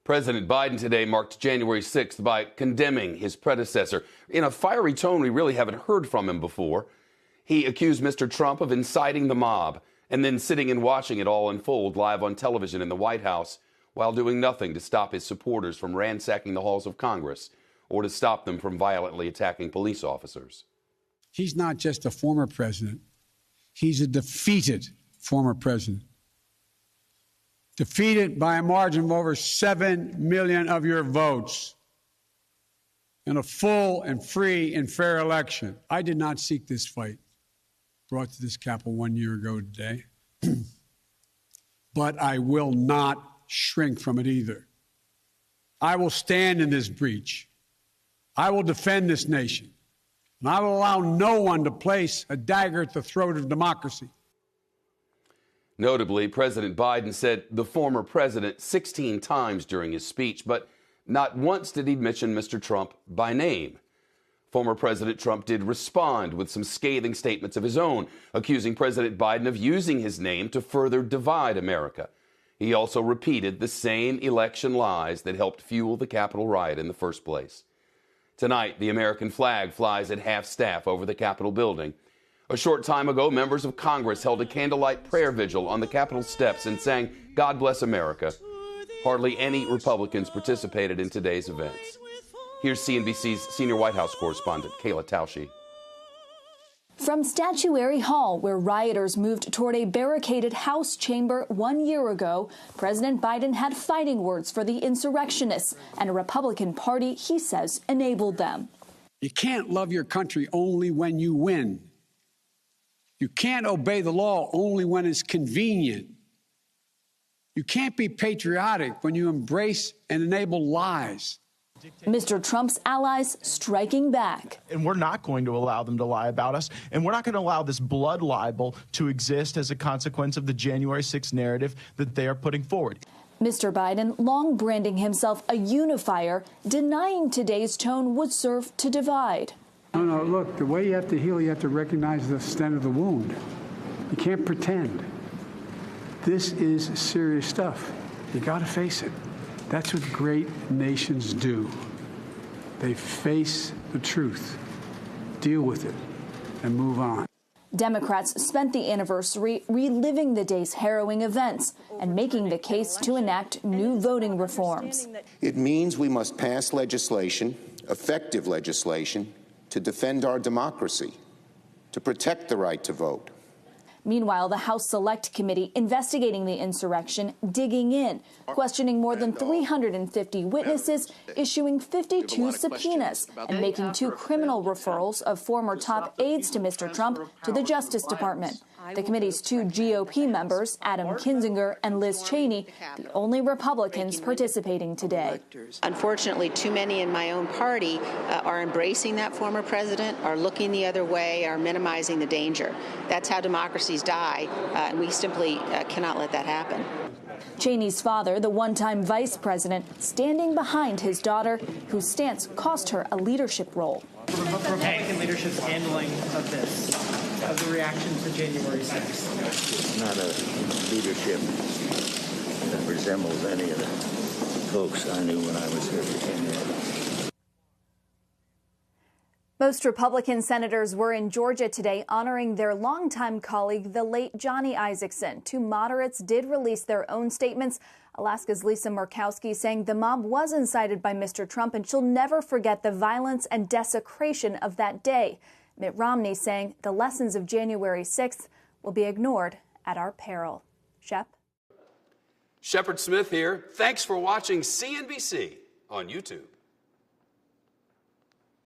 President Biden today marked January 6th by condemning his predecessor in a fiery tone we really haven't heard from him before. He accused Mr. Trump of inciting the mob and then sitting and watching it all unfold live on television in the White House while doing nothing to stop his supporters from ransacking the halls of Congress or to stop them from violently attacking police officers. He's not just a former president. He's a defeated former president. Defeated by a margin of over 7 million of your votes in a full and free and fair election. I did not seek this fight brought to this Capitol 1 year ago today, but I will not shrink from it either. I will stand in this breach. I will defend this nation, and I will allow no one to place a dagger at the throat of democracy. Notably, President Biden said the former president 16 times during his speech, but not once did he mention Mr. Trump by name. Former President Trump did respond with some scathing statements of his own, accusing President Biden of using his name to further divide America. He also repeated the same election lies that helped fuel the Capitol riot in the first place. Tonight, the American flag flies at half-staff over the Capitol building. A short time ago, members of Congress held a candlelight prayer vigil on the Capitol steps and sang, "God Bless America." Hardly any Republicans participated in today's events. Here's CNBC's senior White House correspondent, Kayla Tausche. From Statuary Hall, where rioters moved toward a barricaded House chamber 1 year ago, President Biden had fighting words for the insurrectionists and a Republican Party he says enabled them. You can't love your country only when you win. You can't obey the law only when it's convenient. You can't be patriotic when you embrace and enable lies. Mr. Trump's allies striking back. And we're not going to allow them to lie about us. And we're not going to allow this blood libel to exist as a consequence of the January 6th narrative that they are putting forward. Mr. Biden, long branding himself a unifier, denying today's tone would serve to divide. No, look, the way you have to heal, you have to recognize the extent of the wound. You can't pretend. This is serious stuff. You got to face it. That's what great nations do. They face the truth, deal with it, and move on. Democrats spent the anniversary reliving the day's harrowing events and making the case to enact new voting reforms. It means we must pass legislation, effective legislation, to defend our democracy, to protect the right to vote. Meanwhile, the House Select Committee investigating the insurrection, digging in, questioning more than 350 witnesses, issuing 52 subpoenas, and making 2 criminal referrals of former top aides to Mr. Trump to the Justice Department. The committee's 2 GOP members, Adam Kinzinger and Liz Cheney, the only Republicans participating today. Unfortunately, too many in my own party are embracing that former president, are looking the other way, are minimizing the danger. That's how democracies die, and we simply cannot let that happen. Cheney's father, the one-time vice president, standing behind his daughter, whose stance cost her a leadership role. Republican leadership's handling of this, of the reaction to January 6th. It's not a leadership that resembles any of the folks I knew when I was here for 10 years. Most Republican senators were in Georgia today honoring their longtime colleague, the late Johnny Isakson. 2 moderates did release their own statements. Alaska's Lisa Murkowski saying the mob was incited by Mr. Trump and she'll never forget the violence and desecration of that day. Mitt Romney saying the lessons of January 6th will be ignored at our peril. Shep? Shepard Smith here. Thanks for watching CNBC on YouTube.